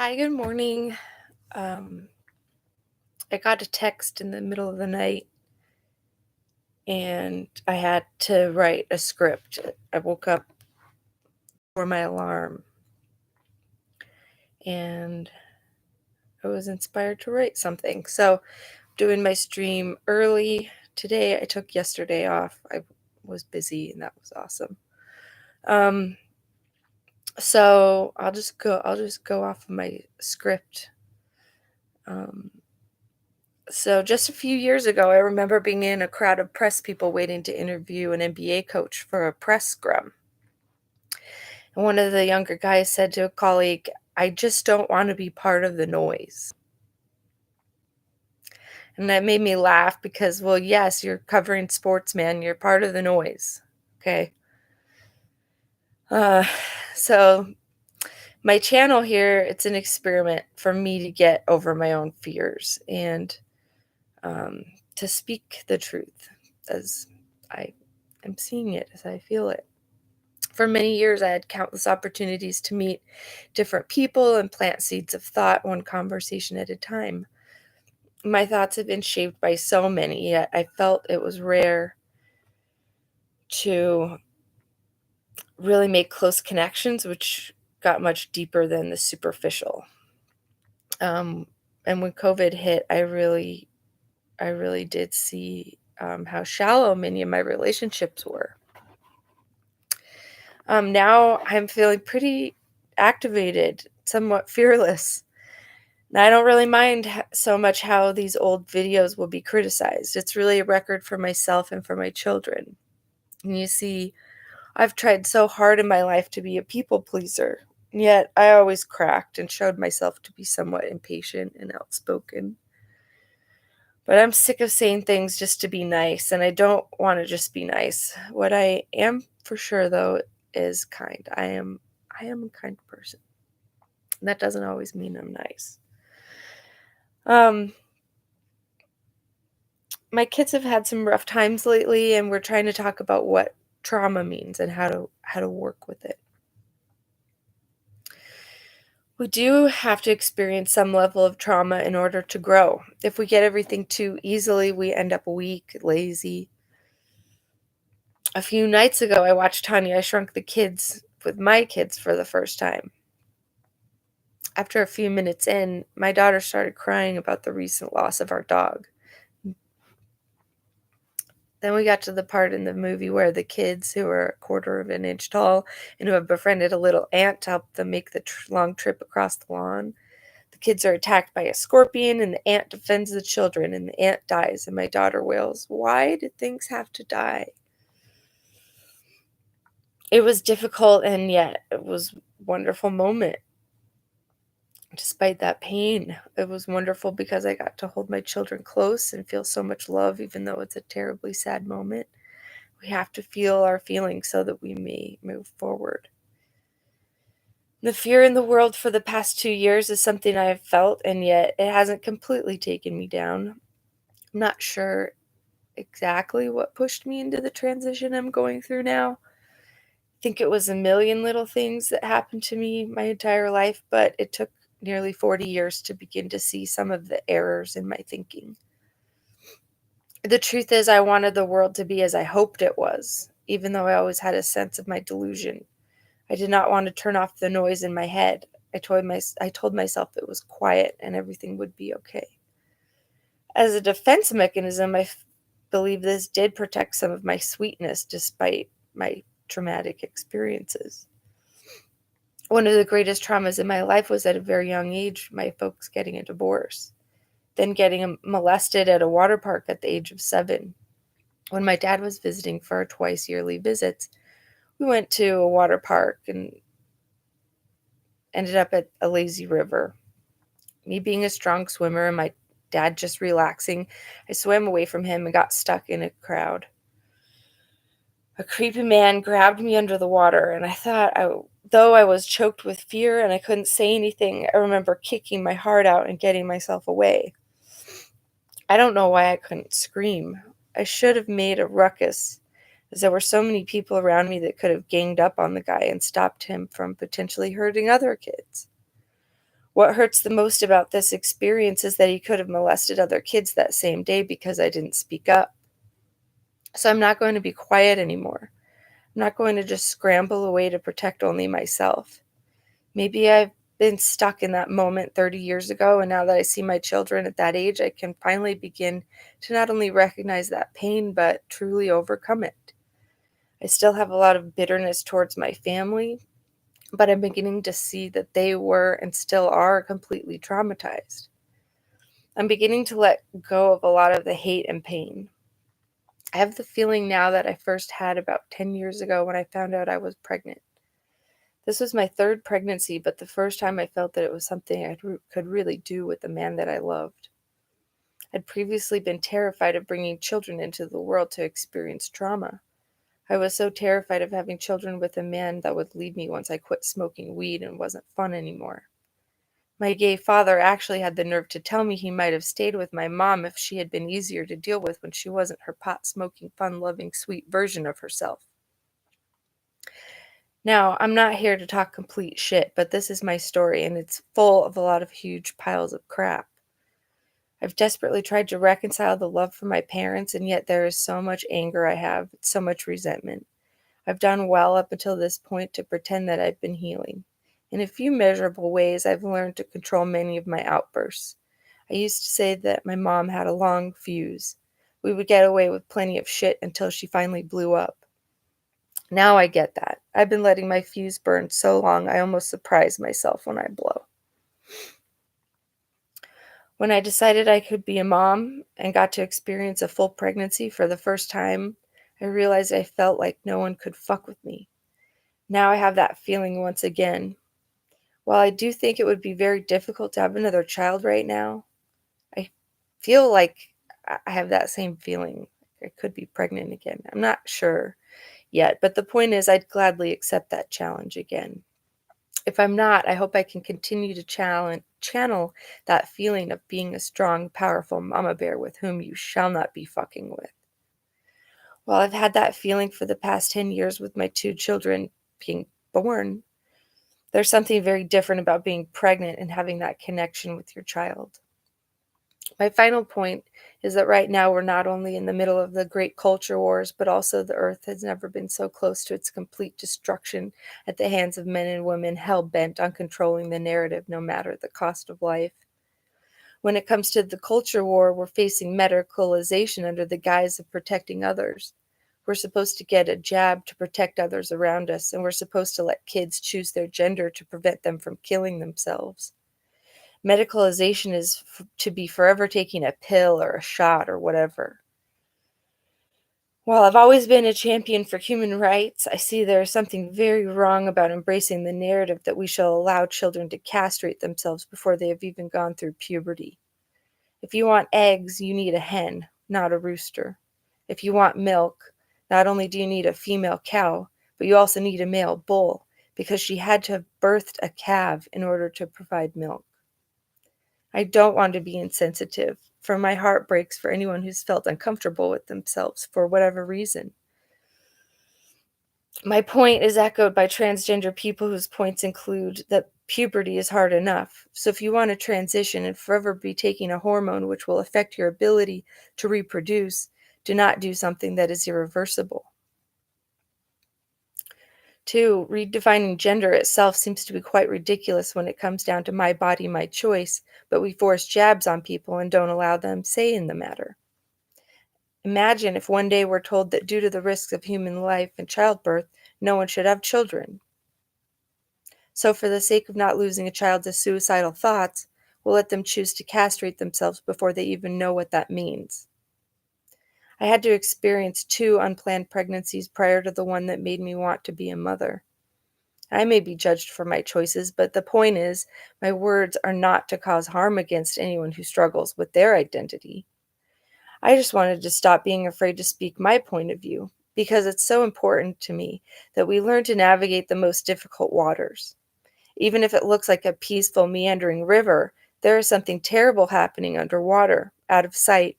Hi, good morning. Um, I got a text in the middle of the night and I had to write a script. I woke up for my alarm and I was inspired to write something. So, doing my stream early today. I took yesterday off. I was busy and that was awesome. Um, so I'll just go off of my script. Um, So just a few years ago, I remember being in a crowd of press people waiting to interview an NBA coach for a press scrum. And one of the younger guys said to a colleague, "I just don't want to be part of the noise." And that made me laugh because, well, yes, you're covering sports, man. You're part of the noise. Okay. Uh, so my channel here, it's an experiment for me to get over my own fears and um, to speak the truth as I am seeing it, as I feel it. For many years, I had countless opportunities to meet different people and plant seeds of thought, one conversation at a time. My thoughts have been shaped by so many, yet I felt it was rare to really make close connections, which got much deeper than the superficial. Um, and when COVID hit, I really did see how shallow many of my relationships were. Now I'm feeling pretty activated, somewhat fearless. And I don't really mind so much how these old videos will be criticized. It's really a record for myself and for my children. And you see, I've tried so hard in my life to be a people pleaser, yet I always cracked and showed myself to be somewhat impatient and outspoken. But I'm sick of saying things just to be nice, and I don't want to just be nice. What I am for sure though is kind. I am a kind person. That doesn't always mean I'm nice. Um my kids have had some rough times lately and we're trying to talk about what trauma means and how to work with it. We do have to experience some level of trauma in order to grow. If we get everything too easily, we end up weak, lazy. A few nights ago, I watched Honey, I Shrunk the Kids with my kids for the first time. After a few minutes in, my daughter started crying about the recent loss of our dog. Then we got to the part in the movie where the kids, who are a quarter of an inch tall and who have befriended a little ant to help them make the long trip across the lawn, the kids are attacked by a scorpion and the ant defends the children and the ant dies and my daughter wails, "Why did things have to die?" It was difficult and yet it was a wonderful moment. Despite that pain, it was wonderful because I got to hold my children close and feel so much love, even though it's a terribly sad moment. We have to feel our feelings so that we may move forward. The fear in the world for the past 2 years is something I have felt, and yet it hasn't completely taken me down. I'm not sure exactly what pushed me into the transition I'm going through now. I think it was a million little things that happened to me my entire life, but it took nearly 40 years to begin to see some of the errors in my thinking. The truth is, I wanted the world to be as I hoped it was, even though I always had a sense of my delusion. I did not want to turn off the noise in my head. I told myself it was quiet and everything would be okay. As a defense mechanism, believe this did protect some of my sweetness despite my traumatic experiences. One of the greatest traumas in my life was at a very young age, my folks getting a divorce, then getting molested at a water park at the age of 7. When my dad was visiting for our twice yearly visits, we went to a water park and ended up at a lazy river. Me being a strong swimmer and my dad just relaxing, I swam away from him and got stuck in a crowd. A creepy man grabbed me under the water, and though I was choked with fear and I couldn't say anything, I remember kicking my heart out and getting myself away. I don't know why I couldn't scream. I should have made a ruckus, as there were so many people around me that could have ganged up on the guy and stopped him from potentially hurting other kids. What hurts the most about this experience is that he could have molested other kids that same day because I didn't speak up. So I'm not going to be quiet anymore. I'm not going to just scramble away to protect only myself. Maybe I've been stuck in that moment 30 years ago, and now that I see my children at that age, I can finally begin to not only recognize that pain, but truly overcome it. I still have a lot of bitterness towards my family, but I'm beginning to see that they were and still are completely traumatized. I'm beginning to let go of a lot of the hate and pain. I have the feeling now that I first had about 10 years ago when I found out I was pregnant. This was my third pregnancy, but the first time I felt that it was something could really do with the man that I loved. I'd previously been terrified of bringing children into the world to experience trauma. I was so terrified of having children with a man that would leave me once I quit smoking weed and wasn't fun anymore. My gay father actually had the nerve to tell me he might have stayed with my mom if she had been easier to deal with when she wasn't her pot-smoking, fun-loving, sweet version of herself. Now, I'm not here to talk complete shit, but this is my story, and it's full of a lot of huge piles of crap. I've desperately tried to reconcile the love for my parents, and yet there is so much anger I have, so much resentment. I've done well up until this point to pretend that I've been healing. In a few measurable ways, I've learned to control many of my outbursts. I used to say that my mom had a long fuse. We would get away with plenty of shit until she finally blew up. Now I get that. I've been letting my fuse burn so long I almost surprise myself when I blow. When I decided I could be a mom and got to experience a full pregnancy for the first time, I realized I felt like no one could fuck with me. Now I have that feeling once again. While I do think it would be very difficult to have another child right now, I feel like I have that same feeling. I could be pregnant again. I'm not sure yet, but the point is I'd gladly accept that challenge again. If I'm not, I hope I can continue to channel that feeling of being a strong, powerful mama bear with whom you shall not be fucking with. While I've had that feeling for the past 10 years with my two children being born, there's something very different about being pregnant and having that connection with your child. My final point is that right now we're not only in the middle of the great culture wars, but also the earth has never been so close to its complete destruction at the hands of men and women hell-bent on controlling the narrative no matter the cost of life. When it comes to the culture war, we're facing medicalization under the guise of protecting others. We're supposed to get a jab to protect others around us, and we're supposed to let kids choose their gender to prevent them from killing themselves. Medicalization is to be forever taking a pill or a shot or whatever. While I've always been a champion for human rights, I see there is something very wrong about embracing the narrative that we shall allow children to castrate themselves before they have even gone through puberty. If you want eggs, you need a hen, not a rooster. If you want milk, not only do you need a female cow, but you also need a male bull, because she had to have birthed a calf in order to provide milk. I don't want to be insensitive, for my heart breaks for anyone who's felt uncomfortable with themselves for whatever reason. My point is echoed by transgender people whose points include that puberty is hard enough. So if you want to transition and forever be taking a hormone which will affect your ability to reproduce, do not do something that is irreversible. 2, redefining gender itself seems to be quite ridiculous when it comes down to my body, my choice, but we force jabs on people and don't allow them say in the matter. Imagine if one day we're told that due to the risks of human life and childbirth, no one should have children. So for the sake of not losing a child to suicidal thoughts, we'll let them choose to castrate themselves before they even know what that means. I had to experience 2 unplanned pregnancies prior to the one that made me want to be a mother. I may be judged for my choices, but the point is, my words are not to cause harm against anyone who struggles with their identity. I just wanted to stop being afraid to speak my point of view, because it's so important to me that we learn to navigate the most difficult waters. Even if it looks like a peaceful, meandering river, there is something terrible happening underwater, out of sight,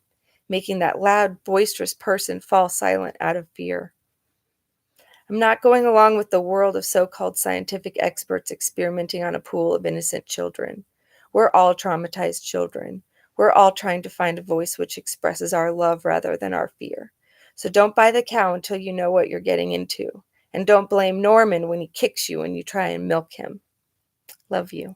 making that loud, boisterous person fall silent out of fear. I'm not going along with the world of so-called scientific experts experimenting on a pool of innocent children. We're all traumatized children. We're all trying to find a voice which expresses our love rather than our fear. So don't buy the cow until you know what you're getting into. And don't blame Norman when he kicks you and you try and milk him. Love you.